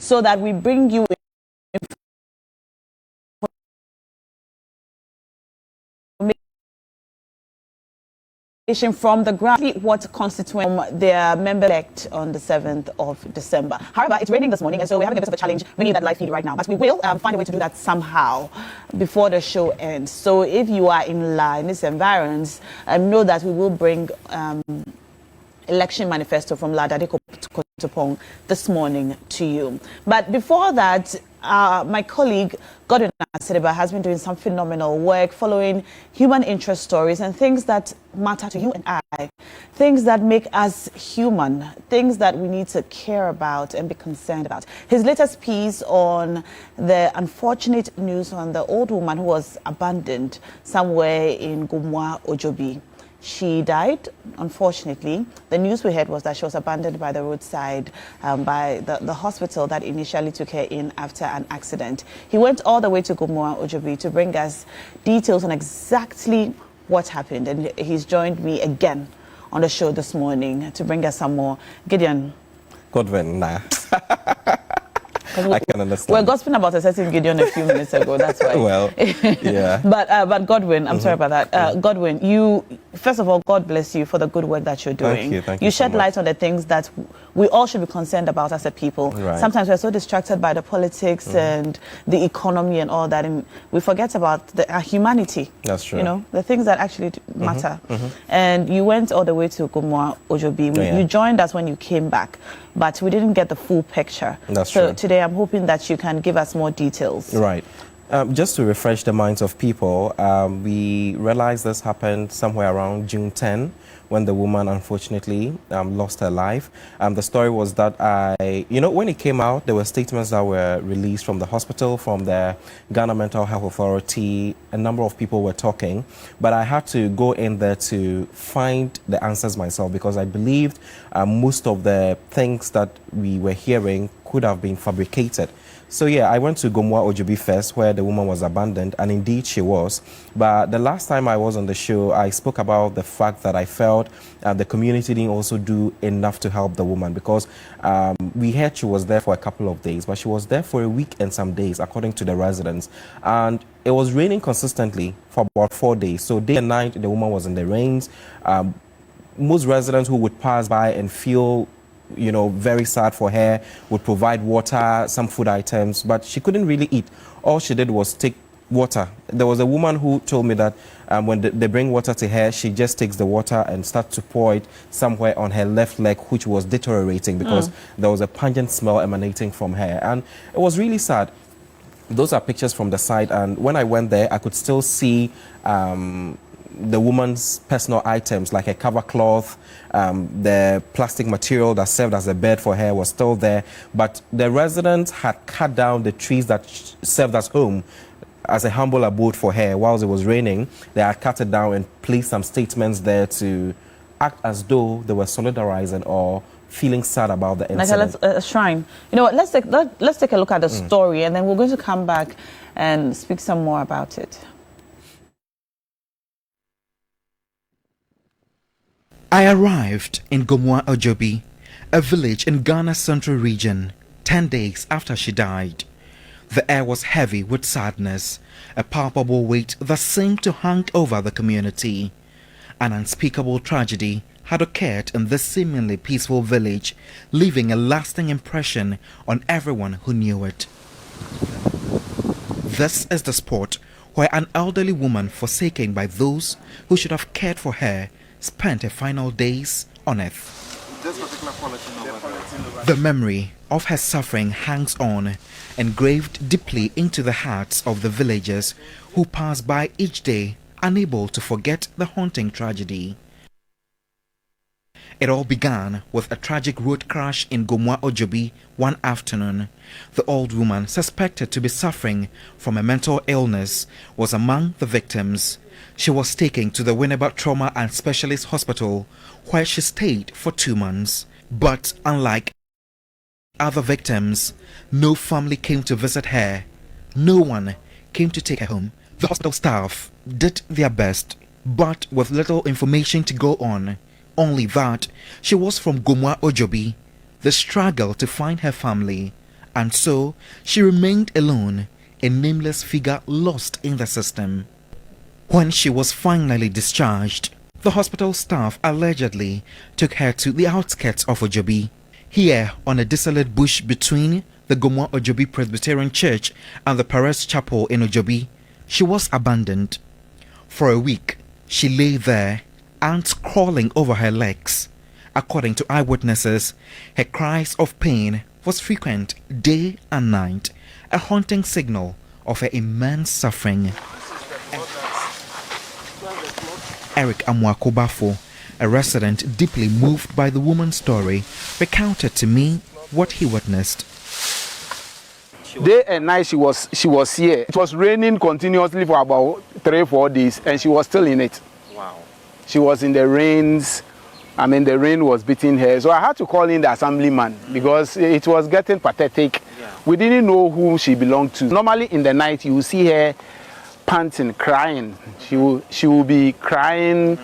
so that we bring you from the ground, what constituent their member elect on the 7th of December. However, it's raining this morning, and so we're having a bit of a challenge bringing that live feed right now. But we will find a way to do that somehow before the show ends. So if you are in this environs, know that we will bring election manifesto from Ladade Kotopong this morning to you. But before that, my colleague Godwin Asediba has been doing some phenomenal work following human interest stories and things that matter to you and I, things that make us human, things that we need to care about and be concerned about. His latest piece on the unfortunate news on the old woman who was abandoned somewhere in Gomoa Ojobi. She died, unfortunately. The news we heard was that she was abandoned by the roadside by the hospital that initially took her in after an accident. He went all the way to Gomoa Ojobi to bring us details on exactly what happened. And he's joined me again on the show this morning to bring us some more. Gideon. Godwin, nah. I can understand. We're gossiping about a certain Gideon a few minutes ago, that's why. Well, yeah. But Godwin, I'm sorry about that. Godwin, you, first of all, God bless you for the good work that you're doing. Thank you. You shed light on the things that we all should be concerned about as a people. Right. Sometimes we're so distracted by the politics and the economy and all that, and we forget about our humanity. That's true. You know, the things that actually matter. And you went all the way to Gomoa Ojobi. You joined us when you came back, but we didn't get the full picture. That's so true. Today I'm hoping that you can give us more details. Right. Just to refresh the minds of people, we realized this happened somewhere around June 10 when the woman unfortunately lost her life. The story was that when it came out, there were statements that were released from the hospital, from the Ghana Mental Health Authority. A number of people were talking, but I had to go in there to find the answers myself because I believed most of the things that we were hearing could have been fabricated. So yeah, I went to Gomoa Ojobi first, where the woman was abandoned, and indeed she was. But the last time I was on the show, I spoke about the fact that I felt the community didn't also do enough to help the woman because we heard she was there for a couple of days, but she was there for a week and some days, according to the residents. And it was raining consistently for about 4 days. So day and night, the woman was in the rains. Most residents who would pass by and feel very sad for her would provide water, some food items, but she couldn't really eat. All she did was take water. There was a woman who told me that when they bring water to her, she just takes the water and starts to pour it somewhere on her left leg, which was deteriorating because there was a pungent smell emanating from her. And it was really sad. Those are pictures from the side, and when I went there, I could still see the woman's personal items like a cover cloth, the plastic material that served as a bed for her was still there, but the residents had cut down the trees that served as home as a humble abode for her whilst it was raining. They had cut it down and placed some statements there to act as though they were solidarizing or feeling sad about the incident. Like a shrine. You know what, let's take a look at the story, and then we're going to come back and speak some more about it. I arrived in Gomoa Ojobi, a village in Ghana's central region, 10 days after she died. The air was heavy with sadness, a palpable weight that seemed to hang over the community. An unspeakable tragedy had occurred in this seemingly peaceful village, leaving a lasting impression on everyone who knew it. This is the spot where an elderly woman forsaken by those who should have cared for her spent her final days on earth. The memory of her suffering hangs on, engraved deeply into the hearts of the villagers who pass by each day, unable to forget the haunting tragedy. It all began with a tragic road crash in Gomoa Ojobi one afternoon. The old woman, suspected to be suffering from a mental illness, was among the victims. She was taken to the Winneba Trauma and Specialist Hospital, where she stayed for 2 months. But unlike other victims, no family came to visit her. No one came to take her home. The hospital staff did their best, but with little information to go on. Only that she was from Gomoa Ojobi. The struggle to find her family And so she remained alone, a nameless figure lost in the system. When she was finally discharged, the hospital staff allegedly took her to the outskirts of Ojobi. Here, on a desolate bush between the Gomoa Ojobi Presbyterian Church and the Paris Chapel in Ojobi, she was abandoned. For a week, she lay there, ants crawling over her legs. According to eyewitnesses, her cries of pain was frequent day and night, a haunting signal of her immense suffering. Eric Amwakobafo, a resident deeply moved by the woman's story, recounted to me what he witnessed. Day and night she was here. It was raining continuously for about 3-4 days, and she was still in it. Wow. She was in the rains. I mean, the rain was beating her. So I had to call in the assemblyman because it was getting pathetic. Yeah. We didn't know who she belonged to. Normally in the night, you will see her panting, crying. She will be crying,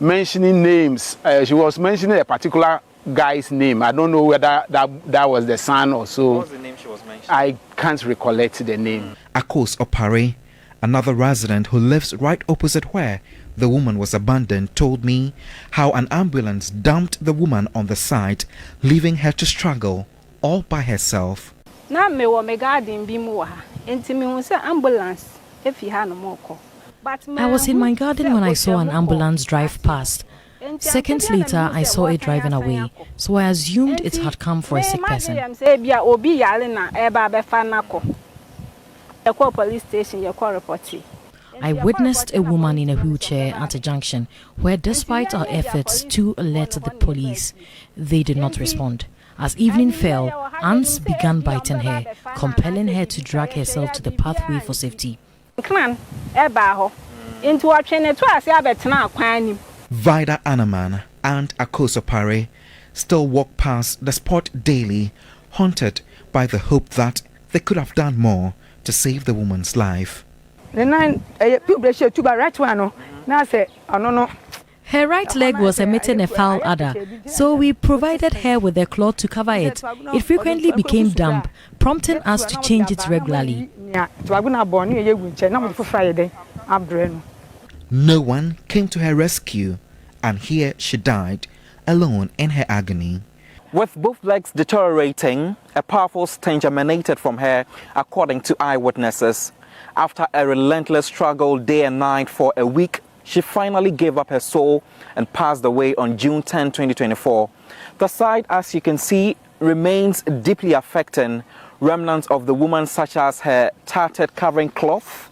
mentioning names. She was mentioning a particular guy's name. I don't know whether that was the son or so. What was the name she was mentioning? I can't recollect the name. Akos Opare, another resident who lives right opposite where the woman was abandoned, told me how an ambulance dumped the woman on the side, leaving her to struggle all by herself. I was in my garden when I saw an ambulance drive past. Seconds later, I saw it driving away, so I assumed it had come for a sick person. I witnessed a woman in a wheelchair at a junction where, despite our efforts to alert the police, they did not respond. As evening fell, ants began biting her, compelling her to drag herself to the pathway for safety. Vida Anaman and Akos Opare still walk past the spot daily, haunted by the hope that they could have done more to save the woman's life. Her right leg was emitting a foul odor, so we provided her with a cloth to cover it. It frequently became damp, prompting us to change it regularly. No one came to her rescue, and here she died, alone in her agony. With both legs deteriorating, a powerful stench emanated from her, according to eyewitnesses. After a relentless struggle day and night for a week, she finally gave up her soul and passed away on June 10, 2024. The sight, as you can see, remains deeply affecting. Remnants of the woman, such as her tattered covering cloth,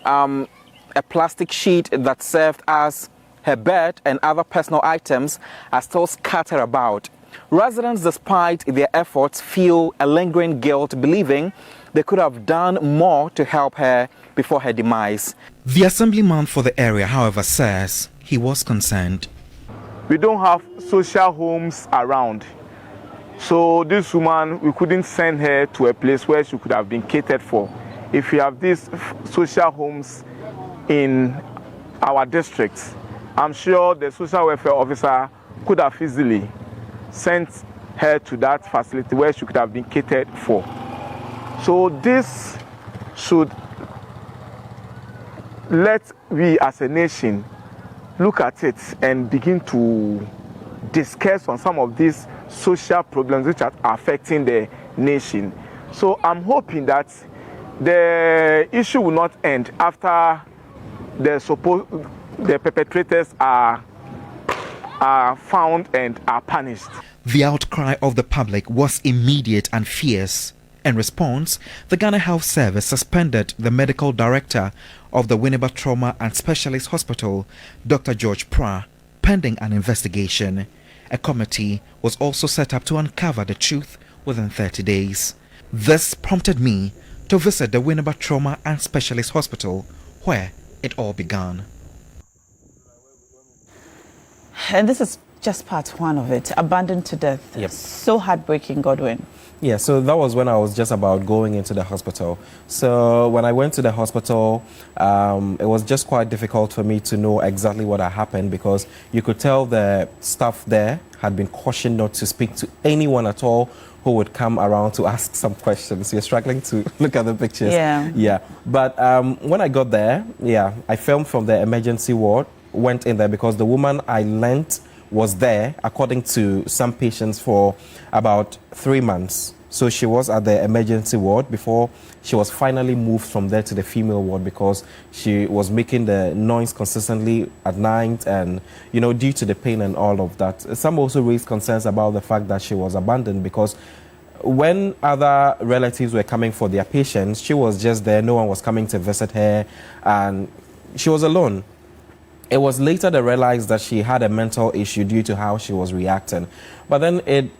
a plastic sheet that served as her bed, and other personal items are still scattered about. Residents, despite their efforts, feel a lingering guilt, believing they could have done more to help her before her demise. The assemblyman for the area, however, says he was concerned. We don't have social homes around. So this woman, we couldn't send her to a place where she could have been catered for. If we have these social homes in our district, I'm sure the social welfare officer could have easily sent her to that facility where she could have been catered for. So this should let we as a nation look at it and begin to discuss on some of these social problems which are affecting the nation. So I'm hoping that the issue will not end after the perpetrators are found and are punished. The outcry of the public was immediate and fierce. In response, the Ghana Health Service suspended the medical director of the Winneba Trauma and Specialist Hospital, Dr. George Pra, pending an investigation. A committee was also set up to uncover the truth within 30 days. This prompted me to visit the Winneba Trauma and Specialist Hospital, where it all began. And this is just part one of it, abandoned to death. Yep. So heartbreaking, Godwin. Yeah, so that was when I was just about going into the hospital. So when I went to the hospital, it was just quite difficult for me to know exactly what had happened, because you could tell the staff there had been cautioned not to speak to anyone at all who would come around to ask some questions. You're struggling to look at the pictures. Yeah. Yeah. But when I got there, yeah, I filmed from the emergency ward, went in there because the woman I lent was there, according to some patients, for about 3 months. So she was at the emergency ward before she was finally moved from there to the female ward because she was making the noise consistently at night and, you know, due to the pain and all of that. Some also raised concerns about the fact that she was abandoned because when other relatives were coming for their patients, she was just there. No one was coming to visit her and she was alone. It was later they realized that she had a mental issue due to how she was reacting. But then it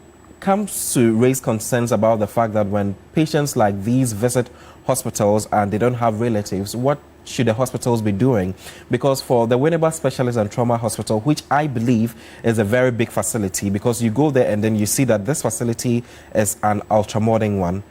comes to raise concerns about the fact that when patients like these visit hospitals and they don't have relatives, what should the hospitals be doing? Because for the Winneba Specialist and Trauma Hospital, which I believe is a very big facility, because you go there and then you see that this facility is an ultramodern one,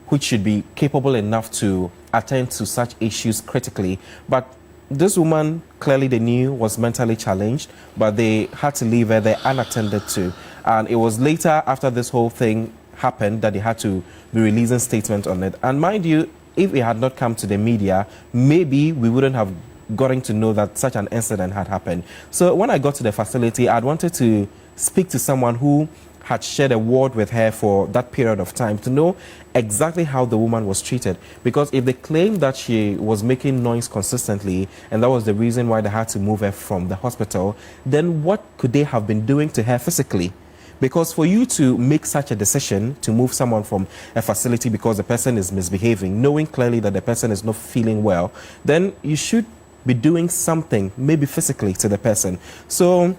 which should be capable enough to attend to such issues critically. But this woman, clearly they knew, was mentally challenged, but they had to leave her there unattended to. And it was later, after this whole thing happened, that they had to be releasing statement on it. And mind you, if it had not come to the media, maybe we wouldn't have gotten to know that such an incident had happened. So when I got to the facility, I'd wanted to speak to someone who had shared a ward with her for that period of time to know exactly how the woman was treated. Because if they claim that she was making noise consistently and that was the reason why they had to move her from the hospital, then what could they have been doing to her physically? Because for you to make such a decision to move someone from a facility because the person is misbehaving, knowing clearly that the person is not feeling well, then you should be doing something, maybe physically, to the person. So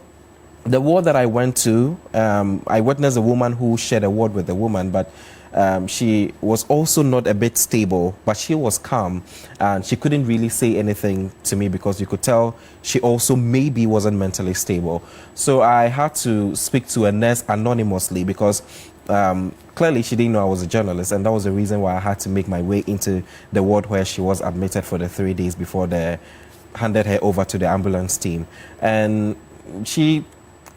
the ward that I went to, I witnessed a woman who shared a ward with a woman, but she was also not a bit stable, but she was calm and she couldn't really say anything to me because you could tell she also maybe wasn't mentally stable. So I had to speak to a nurse anonymously because clearly she didn't know I was a journalist, and that was the reason why I had to make my way into the ward where she was admitted for the 3 days before they handed her over to the ambulance team. And she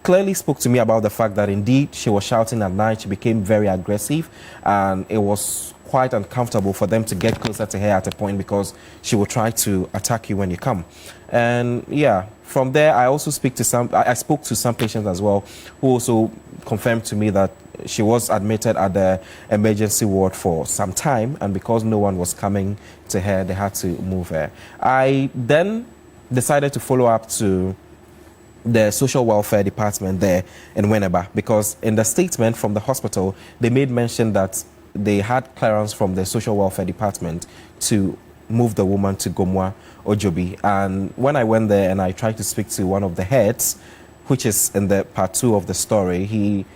clearly spoke to me about the fact that indeed she was shouting at night. She became very aggressive and it was quite uncomfortable for them to get closer to her at a point because she will try to attack you when you come. And yeah, from there I spoke to some patients as well who also confirmed to me that she was admitted at the emergency ward for some time, and because no one was coming to her, they had to move her. I then decided to follow up to the social welfare department there in Winneba, because in the statement from the hospital, they made mention that they had clearance from the social welfare department to move the woman to Gomoa Ojobi. And when I went there and I tried to speak to one of the heads, which is in the part 2 of the story, he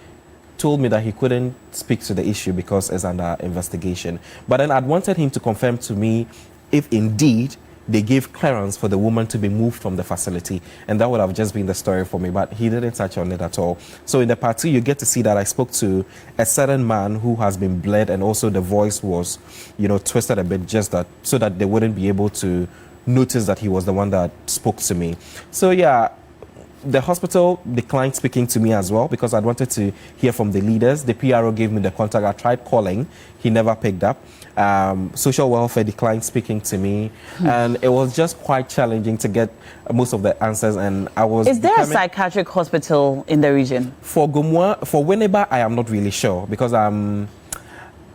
told me that he couldn't speak to the issue because it's under investigation. But then I'd wanted him to confirm to me if indeed they gave clearance for the woman to be moved from the facility, and that would have just been the story for me, but he didn't touch on it at all. So in the part 2, you get to see that I spoke to a certain man who has been bled, and also the voice was, you know, twisted a bit, just that so that they wouldn't be able to notice that he was the one that spoke to me. So yeah, the hospital declined speaking to me as well because I wanted to hear from the leaders. The PRO gave me the contact. I tried calling. He never picked up. Social welfare declined speaking to me. And it was just quite challenging to get most of the answers. And I was... Is there a psychiatric hospital in the region? For Gomoa, for Winneba, I am not really sure because I'm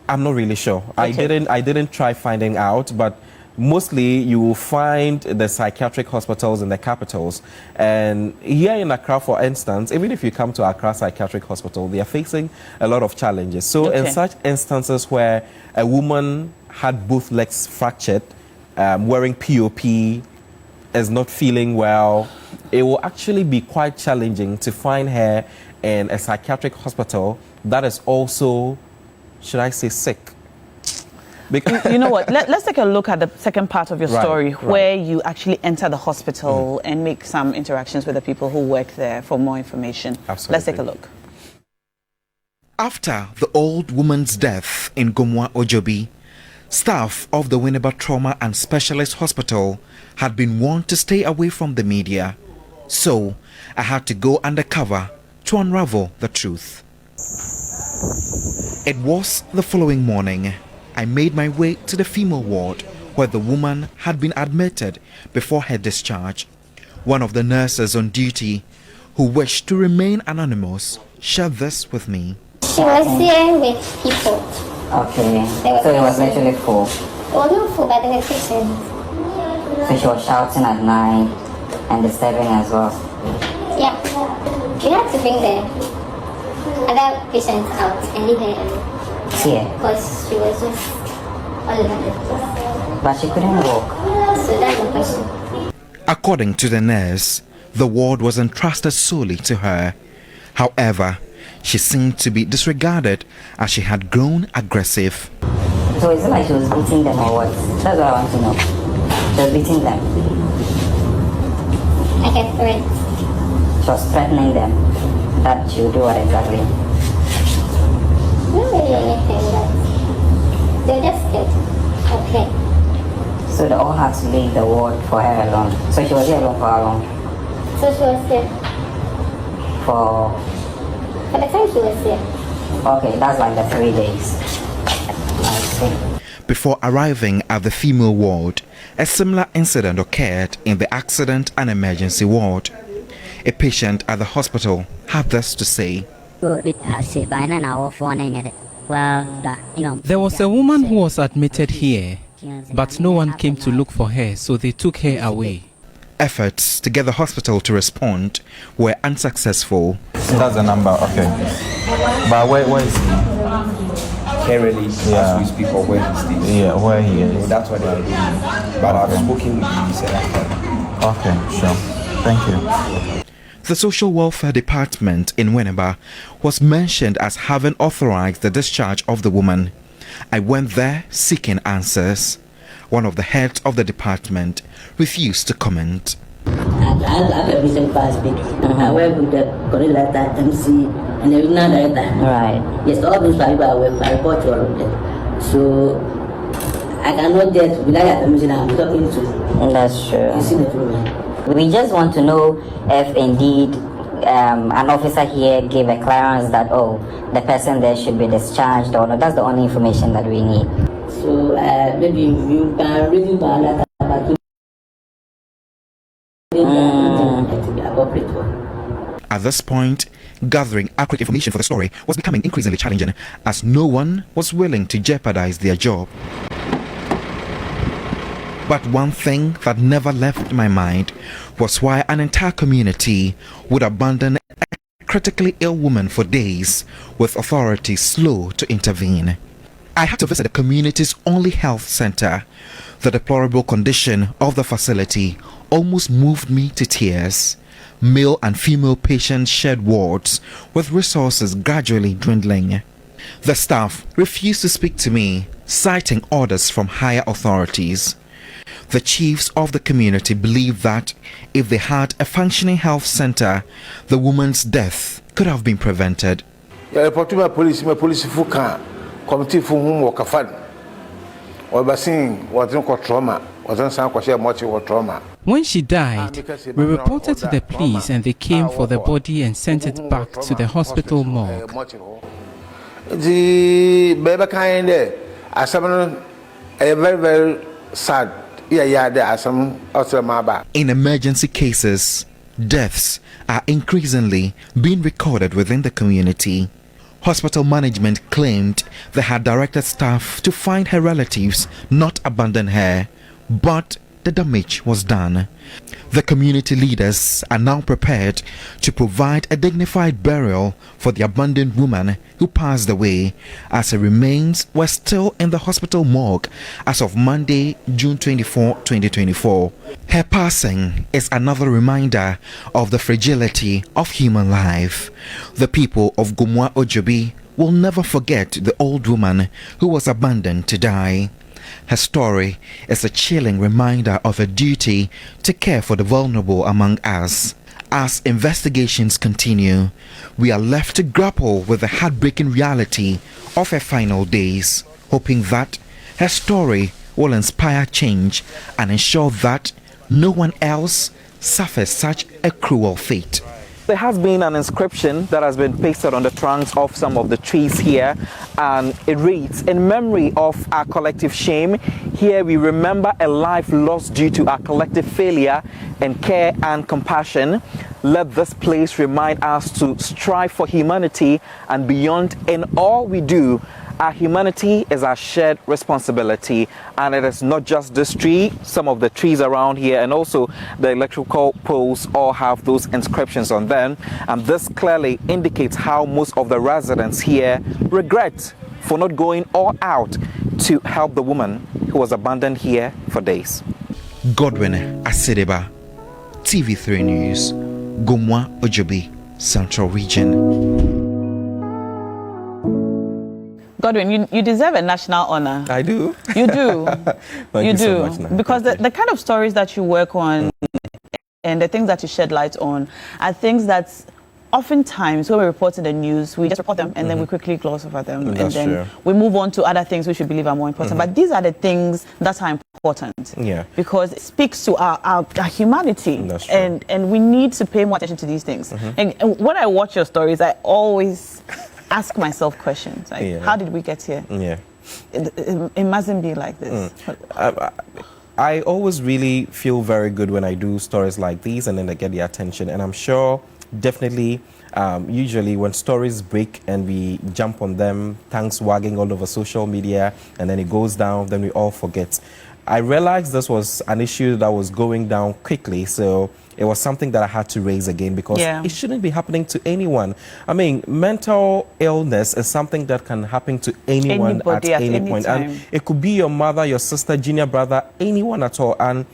not really sure. Okay. I didn't try finding out, but mostly you will find the psychiatric hospitals in the capitals. And here in Accra, for instance, even if you come to Accra Psychiatric Hospital, they are facing a lot of challenges. So in such instances where a woman had both legs fractured, wearing POP, is not feeling well, it will actually be quite challenging to find her in a psychiatric hospital that is also, should I say, sick. You know what? Let's take a look at the second part of your story, where you actually enter the hospital and make some interactions with the people who work there for more information. Absolutely. Let's take a look. After the old woman's death in Gomoa Ojobi, staff of the Winneba Trauma and Specialist Hospital had been warned to stay away from the media. So I had to go undercover to unravel the truth. It was the following morning. I made my way to the female ward where the woman had been admitted before her discharge. One of the nurses on duty, who wished to remain anonymous, shared this with me. She was here with people. Okay, so it was literally full. It was not full, but there were patients. So she was shouting at night and disturbing as well. Yeah. We had to bring the other patients out and leave her alone. Here. Because she was just all over the place. But she couldn't walk. So that's the question. According to the nurse, the ward was entrusted solely to her. However, she seemed to be disregarded as she had grown aggressive. So is it like she was beating them or what? That's what I want to know. She was beating them. I get threats. She was threatening them that she would do what exactly? Not really anything, but they were just scared of her. So they all had to leave the ward for her alone. So she was here alone for how long? So she was here. For the time she was here. okay, that's like the 3 days. I see. Before arriving at the female ward, a similar incident occurred in the accident and emergency ward. A patient at the hospital had this to say. There was a woman who was admitted here, but no one came to look for her, so they took her away. Efforts to get the hospital to respond were unsuccessful. That's the number, okay. But where is he? Currently, as we speak, or where he stays. Yeah, where he is. That's what I do. But I've spoken with him, he said after. Okay, sure. Thank you. The Social Welfare Department in Winneba was mentioned as having authorized the discharge of the woman. I went there seeking answers. One of the heads of the department refused to comment. I have a vision for speak. I work with the coordinator, MC, and the regional director. Right. Yes, all those people I work, I report to all of them. So I cannot just, without your permission, I'm talking to. That's true. You see the problem. We just want to know if indeed an officer here gave a clearance that, oh, the person there should be discharged or not. That's the only information that we need. So maybe you can read about that about to be appropriate one. At this point, gathering accurate information for the story was becoming increasingly challenging as no one was willing to jeopardize their job. But one thing that never left my mind was why an entire community would abandon a critically ill woman for days with authorities slow to intervene. I had to visit the community's only health center. The deplorable condition of the facility almost moved me to tears. Male and female patients shared wards with resources gradually dwindling. The staff refused to speak to me, citing orders from higher authorities. The chiefs of the community believed that if they had a functioning health center, the woman's death could have been prevented. Committee for whom work a fun or by seeing what trauma was much trauma. When she died, we reported to the police and they came for the body and sent it back to the hospital morgue. The baby kind there are some very, very sad. Yeah, there are some outside. In emergency cases, deaths are increasingly being recorded within the community. Hospital management claimed they had directed staff to find her relatives, not abandon her, but the damage was done. The community leaders are now prepared to provide a dignified burial for the abandoned woman who passed away, as her remains were still in the hospital morgue as of Monday, June 24, 2024. Her passing is another reminder of the fragility of human life. The people of Gomoa Ojobi will never forget the old woman who was abandoned to die. Her story is a chilling reminder of a duty to care for the vulnerable among us. As investigations continue, we are left to grapple with the heartbreaking reality of her final days, hoping that her story will inspire change and ensure that no one else suffers such a cruel fate. there has been an inscription that has been pasted on the trunks of some of the trees here, and it reads, "In memory of our collective shame, here we remember a life lost due to our collective failure in care and compassion. Let this place remind us to strive for humanity and beyond in all we do. Our humanity is our shared responsibility." And it is not just this tree, some of the trees around here and also the electrical poles all have those inscriptions on them. And this clearly indicates how most of the residents here regret for not going all out to help the woman who was abandoned here for days. Godwin Asediba, TV3 News, Gomoa Ojobi, Central Region. Godwin, you deserve a national honor. I do. You do. Thank you do. so much, Nana. Because the kind of stories that you work on and the things that you shed light on are things that oftentimes when we report in the news, we just report them and then we quickly gloss over them. That's and then true. we move on to other things which we believe are more important. But these are the things that are important. Yeah. Because it speaks to our humanity. That's true. And we need to pay more attention to these things. And when I watch your stories, I always ask myself questions like, how did we get here? Yeah. It mustn't be like this. I always really feel very good when I do stories like these and then they get the attention. And I'm sure definitely usually when stories break and we jump on them, tongues wagging all over social media, and then it goes down, then we all forget. I realized this was an issue that was going down quickly, so it was something that I had to raise again because it shouldn't be happening to anyone. I mean, mental illness is something that can happen to anyone at any point. And it could be your mother, your sister, junior brother, anyone at all. And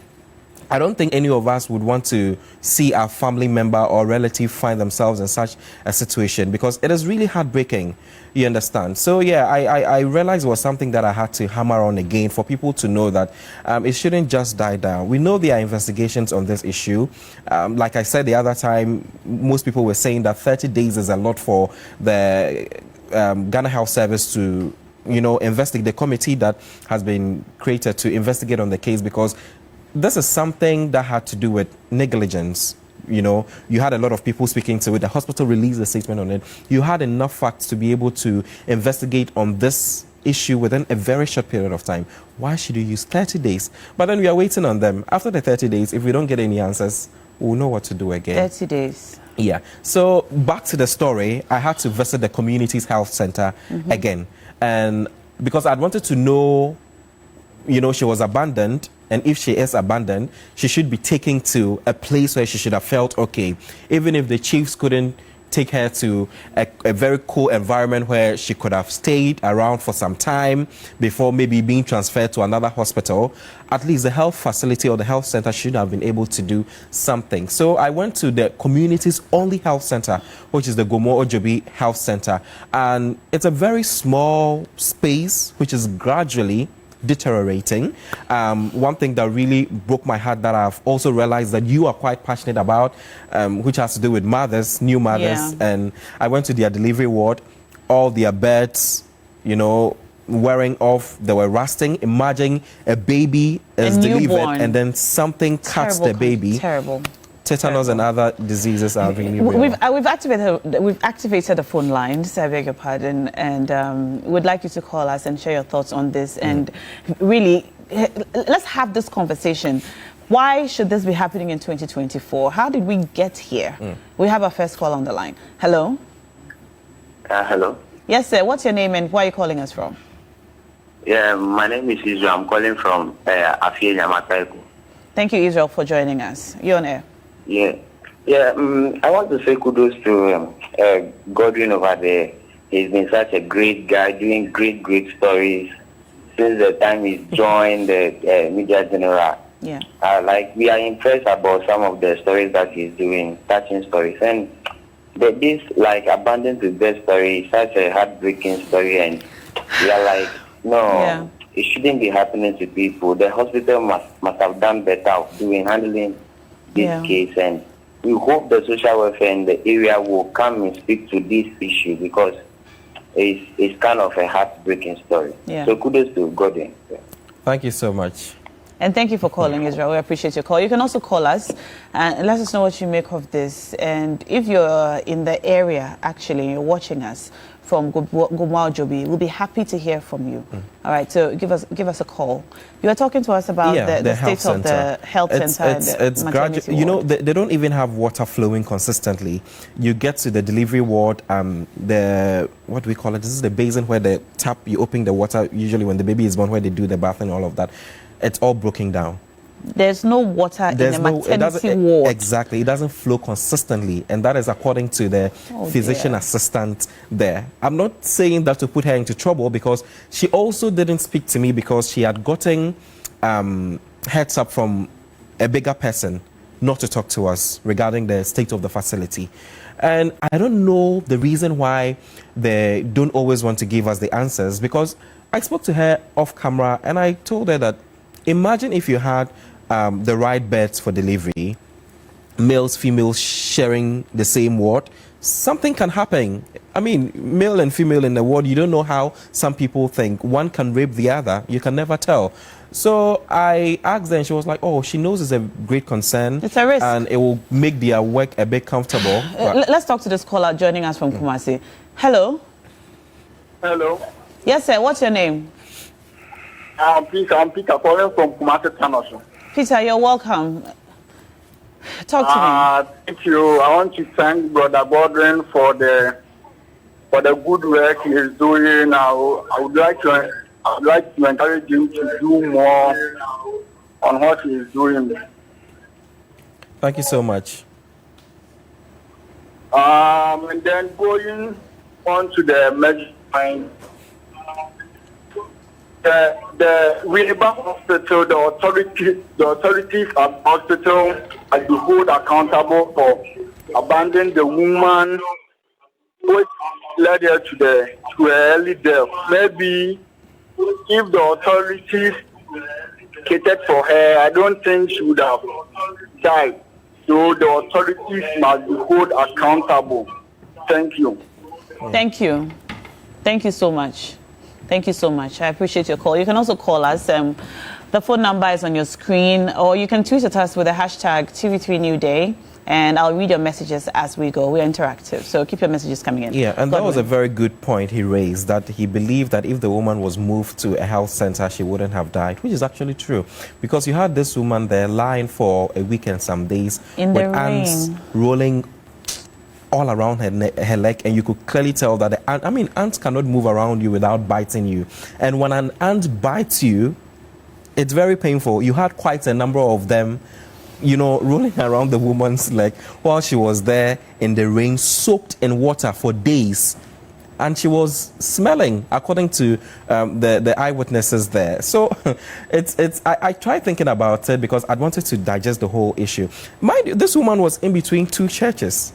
I don't think any of us would want to see our family member or relative find themselves in such a situation because it is really heartbreaking, you understand? So yeah, I realized it was something that I had to hammer on again for people to know that it shouldn't just die down. We know there are investigations on this issue. Like I said the other time, most people were saying that 30 days is a lot for the Ghana Health Service to, investigate, the committee that has been created to investigate on the case because this is something that had to do with negligence. You had a lot of people speaking to it. The hospital released a statement on it. You had enough facts to be able to investigate on this issue within a very short period of time. Why should you use 30 days? But then we are waiting on them. After the 30 days, if we don't get any answers, we'll know what to do again. 30 days. Yeah. So back to the story, I had to visit the community's health center again. And because I wanted to know, she was abandoned. And if she is abandoned, she should be taken to a place where she should have felt okay. Even if the chiefs couldn't take her to a very cool environment where she could have stayed around for some time before maybe being transferred to another hospital, at least the health facility or the health center should have been able to do something. So I went to the community's only health center, which is the Gomoa Ojobi Health Center. And it's a very small space, which is gradually deteriorating. One thing that really broke my heart that I've also realized that you are quite passionate about, which has to do with mothers, new mothers. And I went to their delivery ward, all their beds, wearing off, they were rusting. Imagine a baby is delivered and then something cuts the baby. Terrible. Tetanus and other diseases are really real. We've activated the phone lines, I beg your pardon, and we'd like you to call us and share your thoughts on this. And really, let's have this conversation. Why should this be happening in 2024? How did we get here? We have our first call on the line. Hello? Hello? Yes, sir. What's your name and where are you calling us from? Yeah, my name is Israel. I'm calling from Afie Nyamataiku. Thank you, Israel, for joining us. You're on air. Yeah. I want to say kudos to Godwin over there. He's been such a great guy, doing great stories since the time he joined the Media General. Yeah. We are impressed about some of the stories that he's doing, touching stories. And this, abandoned to death story is such a heartbreaking story. And we are no, it shouldn't be happening to people. The hospital must have done better of handling this case, and we hope the social welfare in the area will come and speak to this issue because it's kind of a heartbreaking story. So kudos to Godwin. Thank you so much. And thank you for calling, Israel. We appreciate your call. You can also call us and let us know what you make of this. And if you're in the area, actually, you're watching us from Gomoa Ojobi, we'll be happy to hear from you. All right, so give us a call. You were talking to us about the state of the health center. It's gradual. You know, they don't even have water flowing consistently. You get to the delivery ward, what do we call it? This is the basin where the tap, you open the water, usually when the baby is born, where they do the bath and all of that. It's all broken down. There's no water in the maternity ward. Exactly. It doesn't flow consistently. And that is according to the physician assistant there. I'm not saying that to put her into trouble, because she also didn't speak to me because she had gotten heads up from a bigger person not to talk to us regarding the state of the facility. And I don't know the reason why they don't always want to give us the answers, because I spoke to her off camera and I told her that imagine if you had the right beds for delivery, males, females sharing the same ward, something can happen. I mean, male and female in the ward, you don't know how some people think. One can rape the other. You can never tell. So I asked her and she was like, oh, she knows it's a great concern. It's a risk. And it will make their work a bit comfortable. Let's talk to this caller joining us from Kumasi. Hello. Hello. Yes, sir. What's your name? I'm Peter calling from Kumasi Tanoso. Peter, you're welcome. Talk to me. Thank you. I want to thank Brother Godwin for the good work he is doing. I would like to encourage him to do more on what he is doing. Thank you so much. And then going on to the medicine. The Winneba Hospital, the authorities at the hospital are to hold accountable for abandoning the woman which led her to early death. Maybe if the authorities catered for her, I don't think she would have died. So the authorities must be held accountable. Thank you. Thank you. Thank you so much. Thank you so much. I appreciate your call. You can also call us. The phone number is on your screen, or you can tweet at us with the hashtag TV3NewDay, and I'll read your messages as we go. We're interactive, so keep your messages coming in. Yeah, and that was a very good point he raised, that he believed that if the woman was moved to a health center, she wouldn't have died, which is actually true. Because you had this woman there lying for a week and some days with ants rolling all around her leg, and you could clearly tell that ants cannot move around you without biting you. And when an ant bites you, it's very painful. You had quite a number of them, you know, rolling around the woman's leg while she was there in the rain, soaked in water for days. And she was smelling, according to the eyewitnesses there. So I tried thinking about it because I wanted to digest the whole issue. Mind you, this woman was in between two churches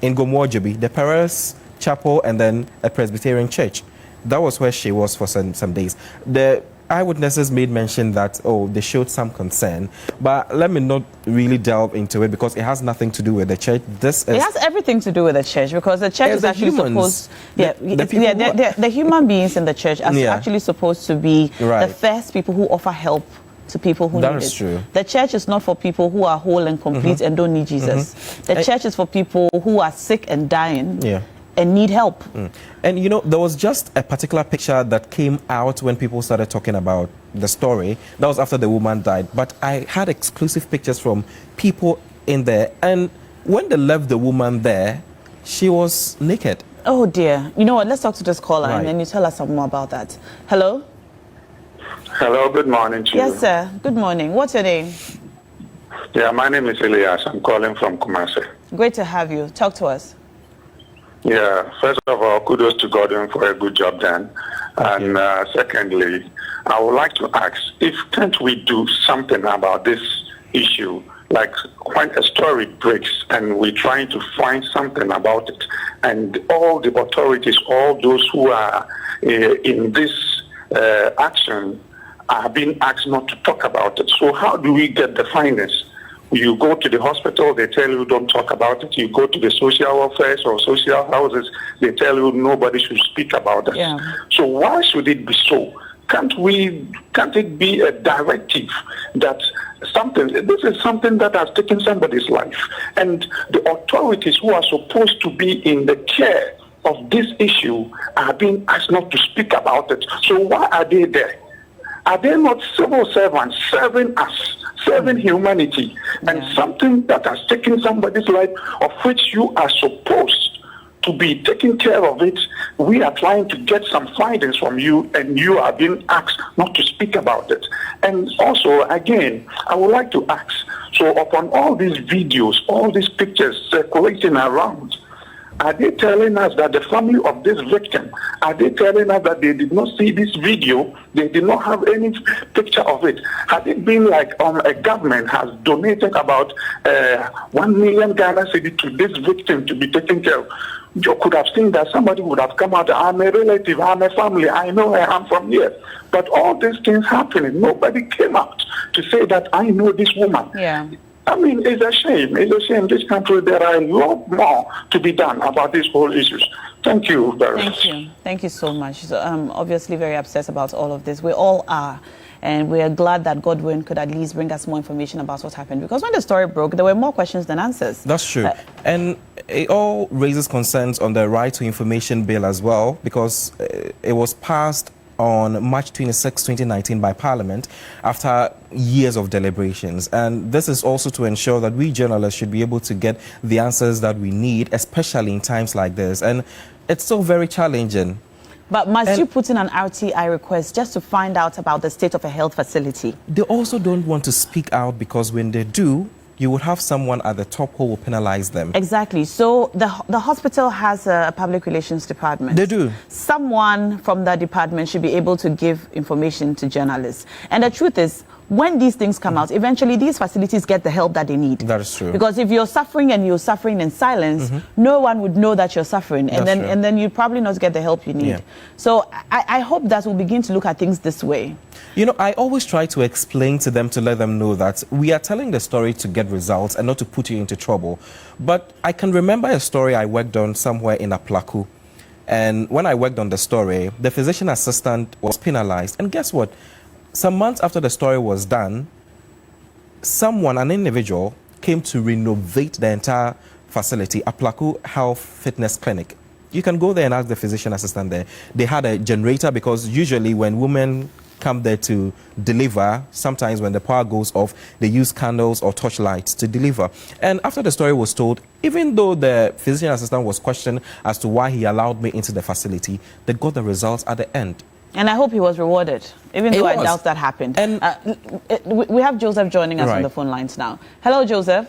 in Gomoa Ojobi, the Paris Chapel and then a Presbyterian church. That was where she was for some days. The eyewitnesses made mention that, they showed some concern. But let me not really delve into it because it has nothing to do with the church. It has everything to do with the church, because the church is actually supposed... The human beings in the church are actually supposed to be the first people who offer help to people who need it. That is true. The church is not for people who are whole and complete and don't need Jesus. The church is for people who are sick and dying and need help. And you know, there was just a particular picture that came out when people started talking about the story. That was after the woman died. But I had exclusive pictures from people in there. And when they left the woman there, she was naked. Oh dear. You know what? Let's talk to this caller and then you tell us some more about that. Hello? Hello, good morning to you. Yes, sir. Good morning. What's your name? Yeah, my name is Elias. I'm calling from Kumasi. Great to have you. Talk to us. Yeah, first of all, kudos to Godwin for a good job done. And secondly, I would like to ask, can't we do something about this issue? Like when a story breaks and we're trying to find something about it, and all the authorities, all those who are in this action are being asked not to talk about it. So how do we get the findings? You go to the hospital, they tell you don't talk about it. You go to the social welfare or social houses, they tell you nobody should speak about it. Yeah. So why should it be so Can't it be a directive that this is something that has taken somebody's life, and the authorities who are supposed to be in the care of this issue are being asked not to speak about it. So why are they there? Are they not civil servants serving us, serving humanity, and something that has taken somebody's life, of which you are supposed to be taking care of it? We are trying to get some findings from you, and you are being asked not to speak about it. And also, again, I would like to ask, so upon all these videos, all these pictures circulating around, are they telling us that the family of this victim, are they telling us that they did not see this video, they did not have any picture of it? Had it been like a government has donated about 1 million Ghana cedi to this victim to be taken care of, you could have seen that somebody would have come out, I'm a relative, I'm a family, I know her, I'm from here. But all these things happening, nobody came out to say that I know this woman. Yeah. I mean, it's a shame. It's a shame. This country, there are a lot more to be done about these whole issues. Thank you very much. Thank you. Thank you so much. So I'm obviously very upset about all of this. We all are. And we are glad that Godwin could at least bring us more information about what happened. Because when the story broke, there were more questions than answers. That's true. And it all raises concerns on the right to information bill as well, because it was passed on March 26, 2019 by Parliament after years of deliberations. And this is also to ensure that we journalists should be able to get the answers that we need, especially in times like this. And it's still very challenging. But must you put in an RTI request just to find out about the state of a health facility? They also don't want to speak out, because when they do, you would have someone at the top who will penalize them. Exactly. So the hospital has a public relations department. They do. Someone from that department should be able to give information to journalists. And the truth is, when these things come out, eventually these facilities get the help that they need. That is true. Because if you're suffering and you're suffering in silence, no one would know that you're suffering, and then you probably not get the help you need. Yeah. So I hope that we'll begin to look at things this way. You know, I always try to explain to them, to let them know that we are telling the story to get results and not to put you into trouble. But I can remember a story I worked on somewhere in Aplaku. And when I worked on the story, the physician assistant was penalized. And guess what? Some months after the story was done, an individual, came to renovate the entire facility, Aplaku Health Fitness Clinic. You can go there and ask the physician assistant there. They had a generator, because usually when women come there to deliver, sometimes when the power goes off, they use candles or torchlights to deliver. And after the story was told, even though the physician assistant was questioned as to why he allowed me into the facility, they got the results at the end. And I hope he was rewarded, even though I doubt that happened. And we have Joseph joining us on the phone lines now. Hello, Joseph.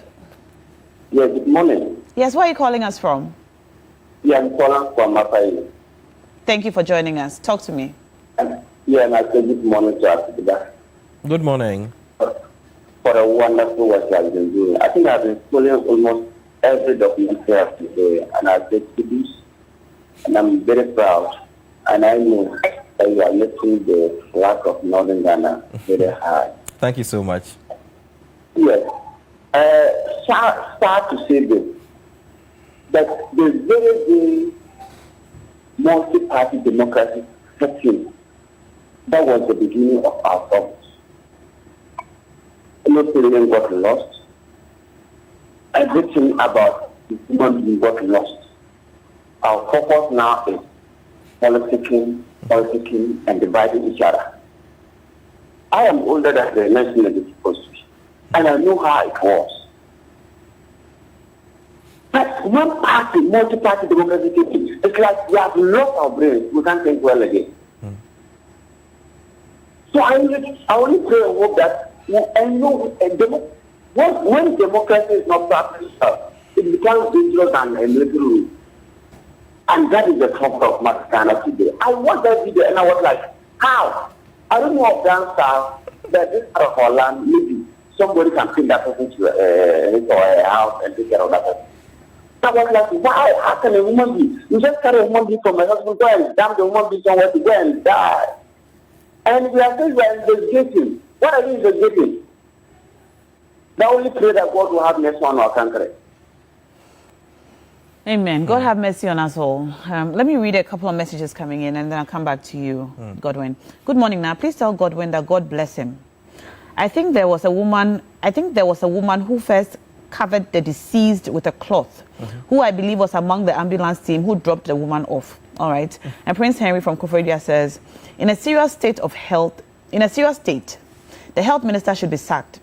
Yes, good morning. Yes, where are you calling us from? Yeah, I'm calling from Mapai. Thank you for joining us. Talk to me. Yeah, and I say good morning to Asediba. Good morning. For a wonderful work you have been doing. I think I've been following almost every documentary I have today, and I've been produced, and I'm very proud. And I know that you are lifting the flag of Northern Ghana very high. Thank you so much. Yes. Start to say this, that the very multi-party democracy setting, that was the beginning of our problems. No president got lost. Everything about the human being got lost. Our focus now is politicking, and dividing each other. I am older than the next minute is supposed to be, and I know how it was. But one party, multi-party democracy thinking, it's like we have lost our brains, we can't think well again. So I only pray and hope that when democracy is not practiced, it becomes dangerous and a military rule. And that is the focus of Ghana today. I watched that video and I was like, how? I don't know of down south that this part of our land, maybe somebody can bring that person to a house and take care of that person. I was like, why? How can a woman be? You just carry a woman be from my husband, go and damn the woman be somewhere to go and die. And we are saying we are investigating. What are we investigating? Now only pray that God will have mercy on our country. Amen. God have mercy on us all. Let me read a couple of messages coming in, and then I'll come back to you, Godwin. Good morning. Now, please tell Godwin that God bless him. I think there was a woman who first covered the deceased with a cloth, who I believe was among the ambulance team who dropped the woman off. All right. And Prince Henry from Koforidua says, in a serious state, the health minister should be sacked.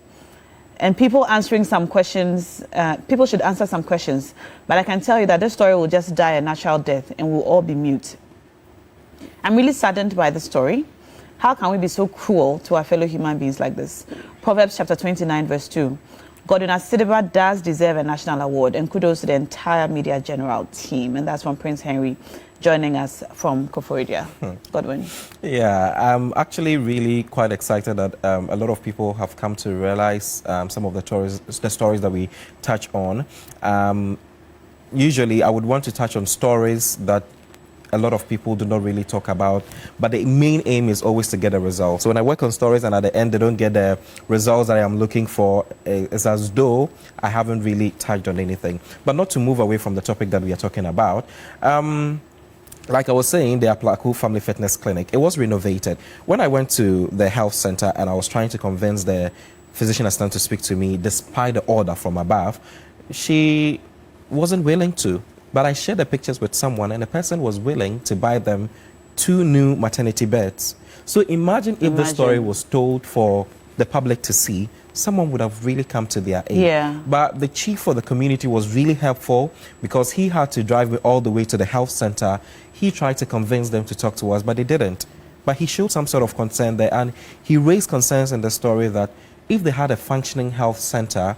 And people answering some questions, people should answer some questions. But I can tell you that this story will just die a natural death and we'll all be mute. I'm really saddened by the story. How can we be so cruel to our fellow human beings like this? Proverbs chapter 29, verse 2. Godwin Asediba does deserve a national award, and kudos to the entire Media General team. And that's from Prince Henry, joining us from Koforidua. Godwin. Yeah, I'm actually really quite excited that a lot of people have come to realize some of the stories that we touch on. Usually, I would want to touch on stories that a lot of people do not really talk about, but the main aim is always to get a result. So when I work on stories and at the end they don't get the results that I am looking for, it's as though I haven't really touched on anything. But not to move away from the topic that we are talking about. Like I was saying, the Aplaku Family Fitness Clinic, it was renovated. When I went to the health center and I was trying to convince the physician assistant to speak to me, despite the order from above, she wasn't willing to. But I shared the pictures with someone, and the person was willing to buy them 2 new maternity beds. So imagine if the story was told for the public to see, someone would have really come to their aid. Yeah. But the chief for the community was really helpful because he had to drive me all the way to the health center. He tried to convince them to talk to us, but they didn't. But he showed some sort of concern there, and he raised concerns in the story that if they had a functioning health center,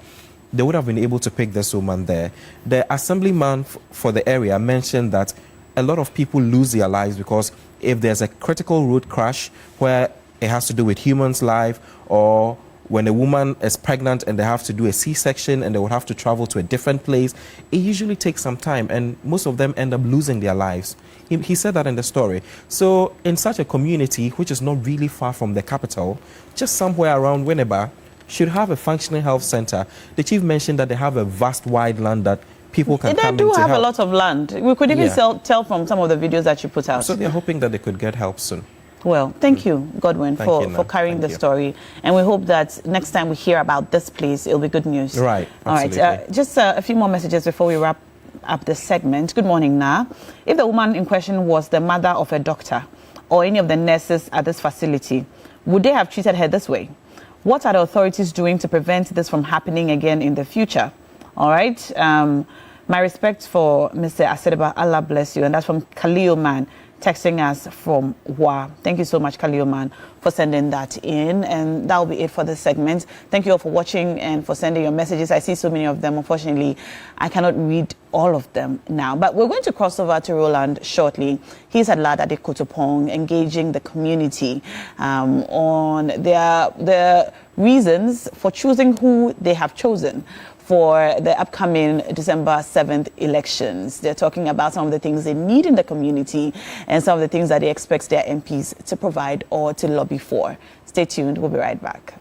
they would have been able to pick this woman there. The assemblyman for the area mentioned that a lot of people lose their lives because if there's a critical road crash where it has to do with humans' life, or when a woman is pregnant and they have to do a C-section and they would have to travel to a different place, it usually takes some time, and most of them end up losing their lives. He said that in the story. So in such a community, which is not really far from the capital, just somewhere around Winneba, should have a functioning health center. The chief mentioned that they have a vast, wide land that people can come in to help. They do have a lot of land. We could even tell from some of the videos that you put out. So they're hoping that they could get help soon. Well, thank you, Godwin, for carrying the story. And we hope that next time we hear about this place, it'll be good news. Right, absolutely. All right, just a few more messages before we wrap up this segment. Good morning, Na. If the woman in question was the mother of a doctor or any of the nurses at this facility, would they have treated her this way? What are the authorities doing to prevent this from happening again in the future? All right. My respect for Mr. Asediba. Allah bless you. And that's from Khalil Man, texting us from Wa. Thank you so much, Khalil Man, for sending that in. And that will be it for this segment. Thank you all for watching and for sending your messages. I see so many of them. Unfortunately, I cannot read all of them now. But we're going to cross over to Roland shortly. He's at Lada de Kotopong, engaging the community on their reasons for choosing who they have chosen for the upcoming December 7th elections. They're talking about some of the things they need in the community and some of the things that they expect their MPs to provide or to lobby for. Stay tuned. We'll be right back.